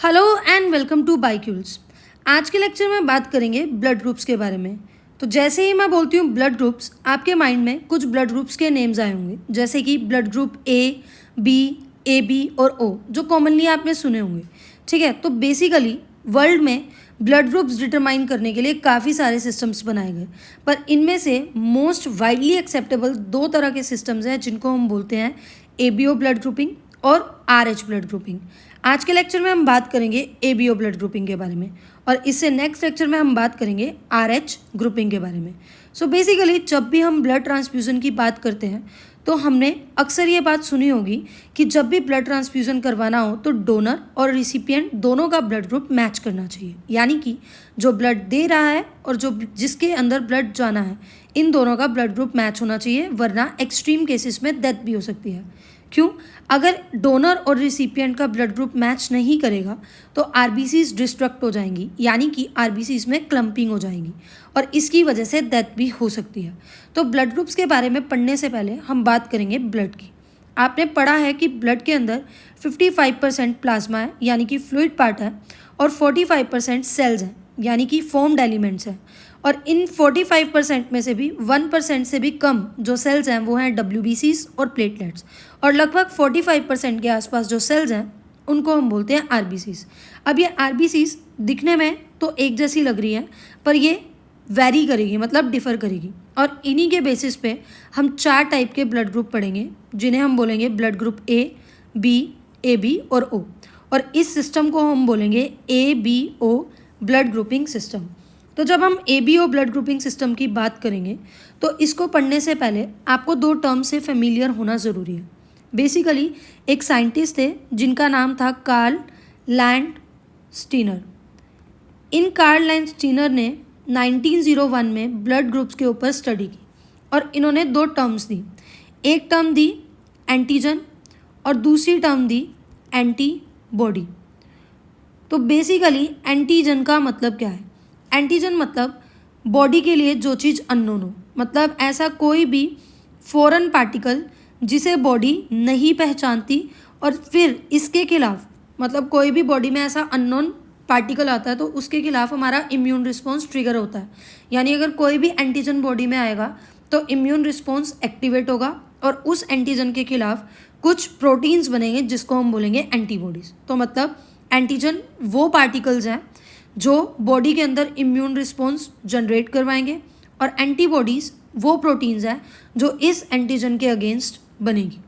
Hello and welcome to बाइक्यूल्स। आज के लेक्चर में बात करेंगे ब्लड ग्रुप्स के बारे में। तो जैसे ही मैं बोलती हूँ ब्लड ग्रुप्स, आपके माइंड में कुछ ब्लड ग्रुप्स के नेम्स आए होंगे, जैसे कि ब्लड ग्रुप ए, बी और ओ, जो कॉमनली आपने सुने होंगे। ठीक है, तो बेसिकली वर्ल्ड में ब्लड ग्रुप्स डिटरमाइन करने के लिए काफ़ी सारे सिस्टम्स बनाए गए, पर इनमें से मोस्ट वाइडली एक्सेप्टेबल दो तरह के सिस्टम्स हैं जिनको हम बोलते हैं एबीओ ब्लड ग्रुपिंग और आरएच ब्लड ग्रुपिंग। आज के लेक्चर में हम बात करेंगे एबीओ ब्लड ग्रुपिंग के बारे में, और इससे नेक्स्ट लेक्चर में हम बात करेंगे आरएच ग्रुपिंग के बारे में। सो बेसिकली जब भी हम ब्लड ट्रांसफ्यूज़न की बात करते हैं तो हमने अक्सर ये बात सुनी होगी कि जब भी ब्लड ट्रांसफ्यूज़न करवाना हो तो डोनर और रिसिपिएंट दोनों का ब्लड ग्रुप मैच करना चाहिए, यानी कि जो ब्लड दे रहा है और जो जिसके अंदर ब्लड जाना है, इन दोनों का ब्लड ग्रुप मैच होना चाहिए, वरना एक्सट्रीम केसेस में डेथ भी हो सकती है। क्यों? अगर डोनर और रिसिपिएंट का ब्लड ग्रुप मैच नहीं करेगा तो आरबीसीज डिस्ट्रक्ट हो जाएंगी, यानी कि आरबीसीज में क्लम्पिंग हो जाएगी और इसकी वजह से डेथ भी हो सकती है। तो ब्लड ग्रुप्स के बारे में पढ़ने से पहले हम बात करेंगे ब्लड की। आपने पढ़ा है कि ब्लड के अंदर 55% प्लाज्मा है, यानी कि फ्लूइड पार्ट है, और 45% सेल्स हैं, यानी कि फॉर्म्ड एलिमेंट्स हैं। और इन 45% में से भी 1% से भी कम जो सेल्स हैं वो हैं WBCs और प्लेटलेट्स, और लगभग 45% के आसपास जो सेल्स हैं उनको हम बोलते हैं RBCs। अब ये RBCs दिखने में तो एक जैसी लग रही है, पर ये वैरी करेगी, मतलब डिफ़र करेगी, और इन्हीं के बेसिस पे हम 4 टाइप के ब्लड ग्रुप पढ़ेंगे, जिन्हें हम बोलेंगे blood group A, B, AB और O। और इस सिस्टम को हम बोलेंगे ABO ब्लड ग्रुपिंग सिस्टम। तो जब हम ABO ब्लड ग्रुपिंग सिस्टम की बात करेंगे तो इसको पढ़ने से पहले आपको 2 टर्म से फेमिलियर होना ज़रूरी है। बेसिकली एक साइंटिस्ट थे जिनका नाम था कार्ल लैंडस्टीनर। इन कार्ल लैंडस्टीनर ने 1901 में ब्लड ग्रुप्स के ऊपर स्टडी की, और इन्होंने 2 टर्म्स दी। एक टर्म दी एंटीजन और दूसरी टर्म दी एंटीबॉडी। तो बेसिकली एंटीजन का मतलब क्या है? एंटीजन मतलब बॉडी के लिए जो चीज़ अननोन हो, मतलब ऐसा कोई भी फॉरेन पार्टिकल जिसे बॉडी नहीं पहचानती, और फिर इसके खिलाफ, मतलब कोई भी बॉडी में ऐसा अननोन पार्टिकल आता है तो उसके खिलाफ हमारा इम्यून रिस्पॉन्स ट्रिगर होता है। यानी अगर कोई भी एंटीजन बॉडी में आएगा तो इम्यून रिस्पॉन्स एक्टिवेट होगा और उस एंटीजन के खिलाफ कुछ प्रोटीन्स बनेंगे जिसको हम बोलेंगे एंटीबॉडीज़। तो मतलब एंटीजन वो पार्टिकल्स हैं जो बॉडी के अंदर इम्यून रिस्पॉन्स जनरेट करवाएंगे, और एंटीबॉडीज़ वो प्रोटीन्स हैं जो इस एंटीजन के अगेंस्ट बनेगी।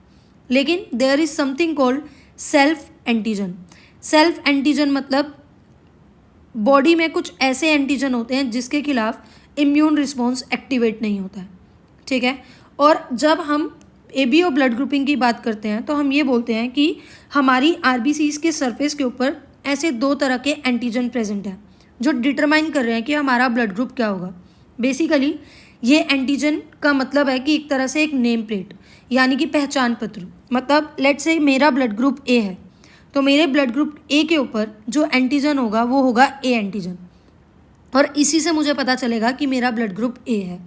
लेकिन there is something called self antigen. Self antigen मतलब बॉडी में कुछ ऐसे एंटीजन होते हैं जिसके खिलाफ इम्यून रिस्पॉन्स एक्टिवेट नहीं होता है। ठीक है, और जब हम एबीओ ब्लड ग्रुपिंग की बात करते हैं तो हम ये बोलते हैं कि हमारी आरबीसीज के सरफेस के ऊपर ऐसे 2 तरह के एंटीजन प्रेजेंट हैं जो डिटरमाइन कर रहे हैं कि हमारा ब्लड ग्रुप क्या होगा। बेसिकली ये एंटीजन का मतलब है कि एक तरह से एक नेम प्लेट, यानी कि पहचान पत्र। मतलब लेट्स से मेरा ब्लड ग्रुप ए है, तो मेरे ब्लड ग्रुप ए के ऊपर जो एंटीजन होगा वो होगा ए एंटीजन, और इसी से मुझे पता चलेगा कि मेरा ब्लड ग्रुप ए है।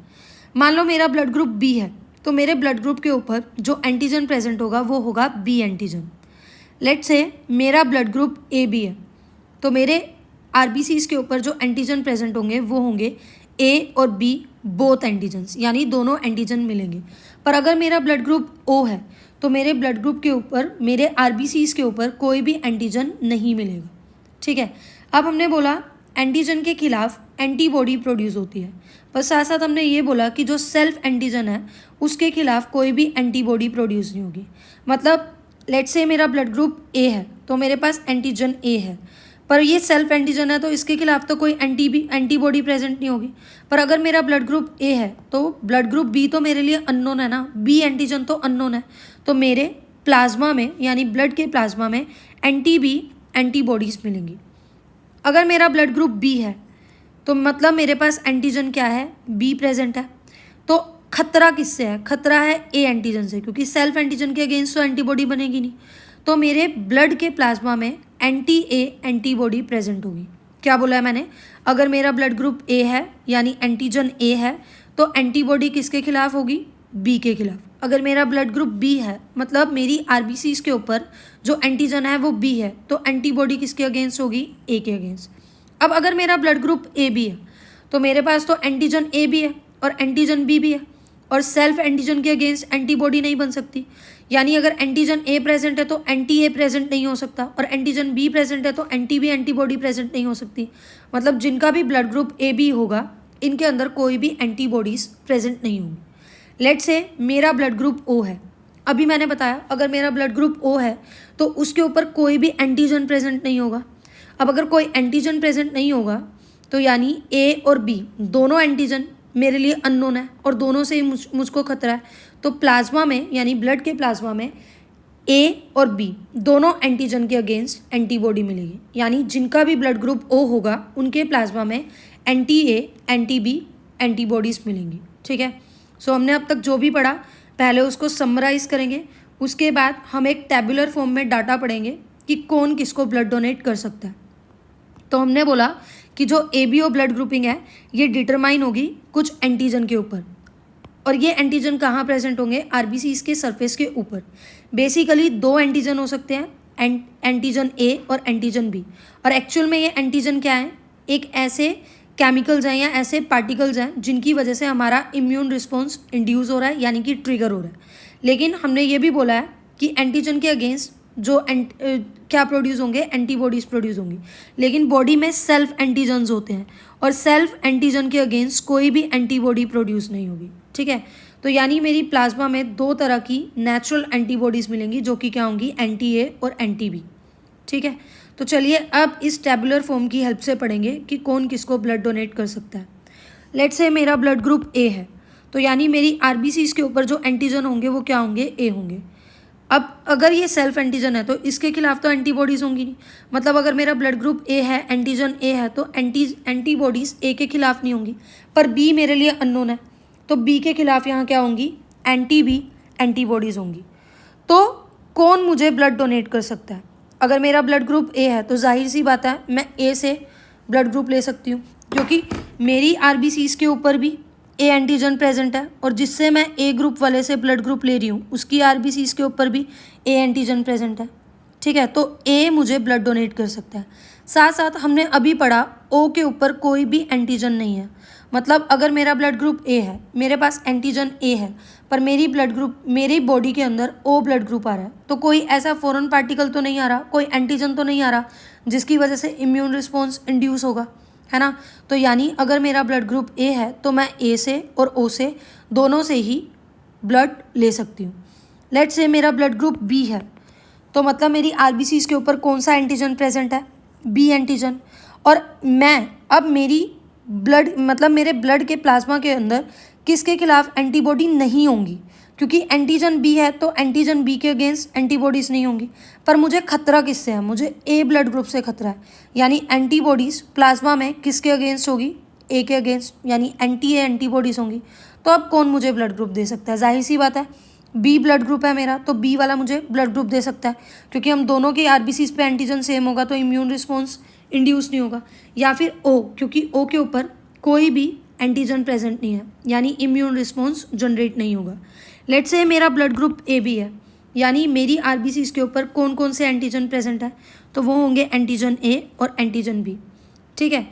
मान लो मेरा ब्लड ग्रुप बी है, तो मेरे ब्लड ग्रुप के ऊपर जो एंटीजन प्रेजेंट होगा वो होगा बी एंटीजन। लेट्स से मेरा ब्लड ग्रुप ए बी है, तो मेरे आरबीसीज के ऊपर जो एंटीजन प्रेजेंट होंगे वो होंगे ए और बी बोथ एंटीजन्स, यानी दोनों एंटीजन मिलेंगे। पर अगर मेरा ब्लड ग्रुप ओ है तो मेरे ब्लड ग्रुप के ऊपर, मेरे आरबीसीज के ऊपर कोई भी एंटीजन नहीं मिलेगा। ठीक है, अब हमने बोला एंटीजन के खिलाफ एंटीबॉडी प्रोड्यूस होती है, पर साथ साथ हमने ये बोला कि जो सेल्फ एंटीजन है उसके खिलाफ कोई भी एंटीबॉडी प्रोड्यूस नहीं होगी। मतलब लेट्स से मेरा ब्लड ग्रुप ए है तो मेरे पास एंटीजन ए है, पर ये सेल्फ एंटीजन है तो इसके खिलाफ तो कोई एंटीबॉडी प्रेजेंट नहीं होगी। पर अगर मेरा ब्लड ग्रुप ए है तो ब्लड ग्रुप बी तो मेरे लिए अननोन है ना, बी एंटीजन तो अननोन है, तो मेरे प्लाज्मा में, यानी ब्लड के प्लाज्मा में बी एंटीबॉडीज़ मिलेंगी। अगर मेरा ब्लड ग्रुप बी है तो मतलब मेरे पास एंटीजन क्या है? बी प्रेजेंट है। तो खतरा किससे है? खतरा है ए एंटीजन से, क्योंकि सेल्फ एंटीजन के अगेंस्ट तो एंटीबॉडी बनेगी नहीं। तो मेरे ब्लड के प्लाज्मा में एंटी ए एंटीबॉडी प्रेजेंट होगी। क्या बोला है मैंने? अगर मेरा ब्लड ग्रुप ए है यानी एंटीजन ए है तो एंटीबॉडी किसके खिलाफ होगी? बी के खिलाफ। अगर मेरा ब्लड ग्रुप बी है, मतलब मेरी आरबीसीज के ऊपर जो एंटीजन है वो बी है, तो एंटीबॉडी किसके अगेंस्ट होगी? ए के अगेंस्ट। अब अगर मेरा ब्लड ग्रुप ए बी है तो मेरे पास तो एंटीजन ए भी है और एंटीजन बी भी है, और सेल्फ एंटीजन के अगेंस्ट एंटीबॉडी नहीं बन सकती। यानी अगर एंटीजन ए प्रेजेंट है तो एंटी ए प्रेजेंट नहीं हो सकता, और एंटीजन बी प्रेजेंट है तो एंटी बी एंटीबॉडी प्रेजेंट नहीं हो सकती। मतलब जिनका भी ब्लड ग्रुप ए बी होगा इनके अंदर कोई भी एंटीबॉडीज प्रेजेंट नहीं होंगी। लेट से मेरा ब्लड ग्रुप ओ है, अभी मैंने बताया अगर मेरा ब्लड ग्रुप ओ है तो उसके ऊपर कोई भी एंटीजन प्रेजेंट नहीं होगा। अब अगर कोई एंटीजन प्रेजेंट नहीं होगा तो यानी ए और बी दोनों एंटीजन मेरे लिए अननोन है और दोनों से ही मुझको खतरा है। तो प्लाज्मा में यानी ब्लड के प्लाज्मा में ए और बी दोनों एंटीजन के अगेंस्ट एंटीबॉडी मिलेगी। यानी जिनका भी ब्लड ग्रुप ओ होगा उनके प्लाज्मा में anti A anti B antibodies मिलेंगी। ठीक है, सो हमने अब तक जो भी पढ़ा पहले उसको समराइज़ करेंगे, उसके बाद हम एक टेबुलर फॉर्म में डाटा पढ़ेंगे कि कौन किसको ब्लड डोनेट कर सकता है। तो हमने बोला कि जो एबीओ ब्लड ग्रुपिंग है ये डिटरमाइन होगी कुछ एंटीजन के ऊपर, और ये एंटीजन कहाँ प्रेजेंट होंगे? आरबीसीज के सरफेस के ऊपर। बेसिकली दो एंटीजन हो सकते हैं, एंटीजन ए और एंटीजन बी। और एक्चुअल में ये एंटीजन क्या है? एक ऐसे केमिकल्स हैं या ऐसे पार्टिकल्स हैं जिनकी वजह से हमारा इम्यून रिस्पॉन्स इंड्यूस हो रहा है, यानी कि ट्रिगर हो रहा है। लेकिन हमने ये भी बोला है कि एंटीजन के अगेंस्ट जो क्या प्रोड्यूस होंगे? एंटीबॉडीज़ प्रोड्यूस होंगी। लेकिन बॉडी में सेल्फ एंटीजन्स होते हैं और सेल्फ एंटीजन के अगेंस्ट कोई भी एंटीबॉडी प्रोड्यूस नहीं होगी। ठीक है, तो यानी मेरी प्लाज्मा में दो तरह की नेचुरल एंटीबॉडीज़ मिलेंगी जो कि क्या होंगी? एंटी ए और एंटी बी। ठीक है, तो चलिए अब इस टेबुलर फॉर्म की हेल्प से पढ़ेंगे कि कौन किसको ब्लड डोनेट कर सकता है। लेट्स से मेरा ब्लड ग्रुप ए है, तो यानी मेरी आरबीसीज के ऊपर जो एंटीजन होंगे वो क्या होंगे? ए होंगे। अब अगर ये सेल्फ एंटीजन है तो इसके खिलाफ तो एंटीबॉडीज़ होंगी नहीं। मतलब अगर मेरा ब्लड ग्रुप ए है, एंटीजन ए है, तो एंटीबॉडीज़ ए के खिलाफ नहीं होंगी। पर बी मेरे लिए अननोन है, तो बी के खिलाफ यहाँ क्या होंगी? एंटी बी एंटीबॉडीज़ होंगी। तो कौन मुझे ब्लड डोनेट कर सकता है? अगर मेरा ब्लड ग्रुप ए है तो जाहिर सी बात है मैं ए से ब्लड ग्रुप ले सकती हूँ, क्योंकि मेरी आरबीसीज के ऊपर भी ए एंटीजन प्रेजेंट है, और जिससे मैं ए ग्रुप वाले से ब्लड ग्रुप ले रही हूँ उसकी आरबीसीज के ऊपर भी ए एंटीजन प्रेजेंट है। ठीक है, तो ए मुझे ब्लड डोनेट कर सकता है। साथ साथ हमने अभी पढ़ा ओ के ऊपर कोई भी एंटीजन नहीं है। मतलब अगर मेरा ब्लड ग्रुप ए है, मेरे पास एंटीजन ए है, पर मेरी बॉडी के अंदर ओ ब्लड ग्रुप आ रहा है, तो कोई ऐसा फॉरेन पार्टिकल तो नहीं आ रहा, कोई एंटीजन तो नहीं आ रहा जिसकी वजह से इम्यून रिस्पॉन्स इंड्यूस होगा, है ना। तो यानी अगर मेरा ब्लड ग्रुप ए है तो मैं ए से और ओ से दोनों से ही ब्लड ले सकती हूँ। लेट से मेरा ब्लड ग्रुप बी है, तो मतलब मेरी आरबीसीज के ऊपर कौन सा एंटीजन प्रेजेंट है? B antigen. और मैं अब मेरे ब्लड के प्लाज्मा के अंदर किसके खिलाफ एंटीबॉडी नहीं होंगी? क्योंकि एंटीजन बी है तो एंटीजन बी के अगेंस्ट एंटीबॉडीज़ नहीं होंगी। पर मुझे खतरा किससे है? मुझे ए ब्लड ग्रुप से खतरा है। यानी एंटीबॉडीज़ प्लाज्मा में किसके अगेंस्ट होगी? ए के अगेंस्ट, यानी एंटी ए एंटीबॉडीज़ होंगी। तो अब कौन मुझे ब्लड ग्रुप दे सकता है? जाहिर सी बात है बी ब्लड ग्रुप है मेरा, तो बी वाला मुझे ब्लड ग्रुप दे सकता है, क्योंकि हम दोनों की आरबीसीज पे एंटीजन सेम होगा तो इम्यून रिस्पॉन्स इंड्यूस नहीं होगा। या फिर ओ, क्योंकि ओ के ऊपर कोई भी एंटीजन प्रेजेंट नहीं है, यानी इम्यून रिस्पॉन्स जनरेट नहीं होगा। लेट्स से मेरा ब्लड ग्रुप ए बी है, यानी मेरी आरबीसीज के ऊपर कौन कौन से एंटीजन प्रेजेंट है? तो वो होंगे एंटीजन ए और एंटीजन बी। ठीक है,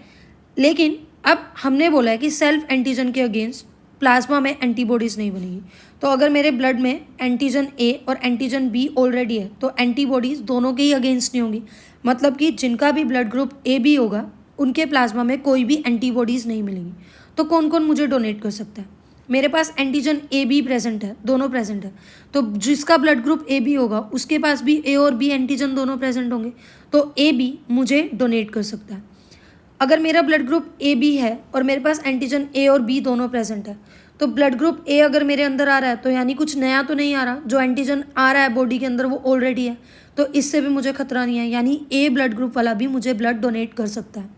लेकिन अब हमने बोला है कि सेल्फ एंटीजन के अगेंस्ट प्लाज्मा में एंटीबॉडीज़ नहीं बनेगी। तो अगर मेरे ब्लड में एंटीजन ए और एंटीजन बी ऑलरेडी है तो एंटीबॉडीज़ दोनों के ही अगेंस्ट नहीं होंगी। मतलब कि जिनका भी ब्लड ग्रुप ए बी होगा उनके प्लाज्मा में कोई भी एंटीबॉडीज़ नहीं मिलेंगी। तो कौन कौन मुझे डोनेट कर सकता है? मेरे पास एंटीजन ए बी प्रेजेंट है, दोनों प्रेजेंट है, तो जिसका ब्लड ग्रुप ए बी होगा उसके पास भी ए और बी एंटीजन दोनों प्रेजेंट होंगे, तो ए बी मुझे डोनेट कर सकता है। अगर मेरा ब्लड ग्रुप ए बी है और मेरे पास एंटीजन ए और बी दोनों प्रेजेंट है, तो ब्लड ग्रुप ए अगर मेरे अंदर आ रहा है तो यानी कुछ नया तो नहीं आ रहा, जो एंटीजन आ रहा है बॉडी के अंदर वो ऑलरेडी है, तो इससे भी मुझे खतरा नहीं है, यानी ए ब्लड ग्रुप वाला भी मुझे ब्लड डोनेट कर सकता है।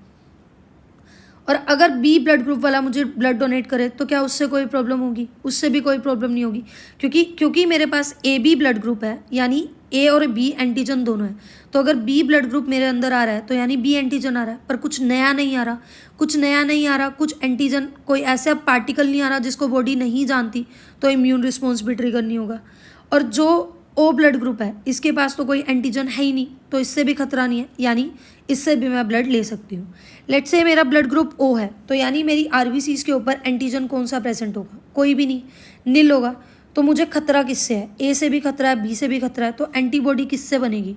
और अगर बी ब्लड ग्रुप वाला मुझे ब्लड डोनेट करे तो क्या उससे कोई प्रॉब्लम होगी? उससे भी कोई प्रॉब्लम नहीं होगी, क्योंकि मेरे पास ए बी ब्लड ग्रुप है, यानी ए और बी एंटीजन दोनों है। तो अगर बी ब्लड ग्रुप मेरे अंदर आ रहा है तो यानी बी एंटीजन आ रहा है, पर कुछ नया नहीं आ रहा, कुछ एंटीजन, कोई ऐसा पार्टिकल नहीं आ रहा जिसको बॉडी नहीं जानती, तो इम्यून रिस्पॉन्स भी ट्रिगर नहीं होगा। और जो ओ ब्लड ग्रुप है इसके पास तो कोई एंटीजन है ही नहीं, तो इससे भी खतरा नहीं है, यानी इससे भी मैं ब्लड ले सकती हूँ। लेट्स से मेरा ब्लड ग्रुप ओ है, तो यानी मेरी आरबीसीज के ऊपर एंटीजन कौन सा प्रेजेंट होगा? कोई भी नहीं, नील होगा। तो मुझे खतरा किससे है? ए से भी खतरा है, बी से भी खतरा है, तो एंटीबॉडी किससे बनेगी?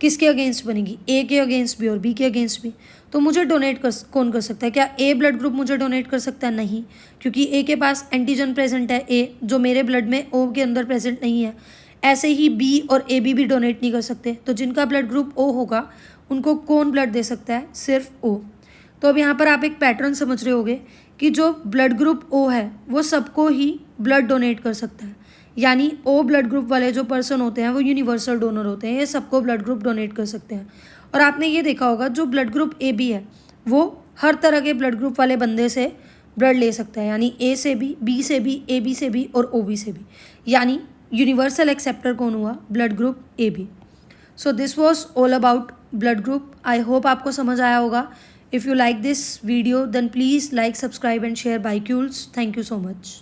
किसके अगेंस्ट बनेगी? ए के अगेंस्ट भी और बी के अगेंस्ट भी। तो मुझे डोनेट कौन कर सकता है? क्या ए ब्लड ग्रुप मुझे डोनेट कर सकता है? नहीं, क्योंकि ए के पास एंटीजन प्रेजेंट है, ए जो मेरे ब्लड में ओ के अंदर प्रेजेंट नहीं है। ऐसे ही बी और ए बी डोनेट नहीं कर सकते। तो जिनका ब्लड ग्रुप ओ होगा उनको कौन ब्लड दे सकता है? सिर्फ ओ। तो अब यहाँ पर आप एक पैटर्न समझ रहे होगे कि जो ब्लड ग्रुप ओ है वो सबको ही ब्लड डोनेट कर सकता है, यानी ओ ब्लड ग्रुप वाले जो पर्सन होते हैं वो यूनिवर्सल डोनर होते हैं, ये सबको ब्लड ग्रुप डोनेट कर सकते हैं। और आपने ये देखा होगा जो ब्लड ग्रुप ए बी है वो हर तरह के ब्लड ग्रुप वाले बंदे से ब्लड ले सकता है, यानी ए से भी, बी से भी, ए बी से भी और ओ बी से भी, यानी यूनिवर्सल एक्सेप्टर कौन हुआ? Blood group A B. So this was all about blood group. I hope आपको समझ आया होगा। If you like this video then please like, subscribe and share बाइक्यूल्स। Thank you so much.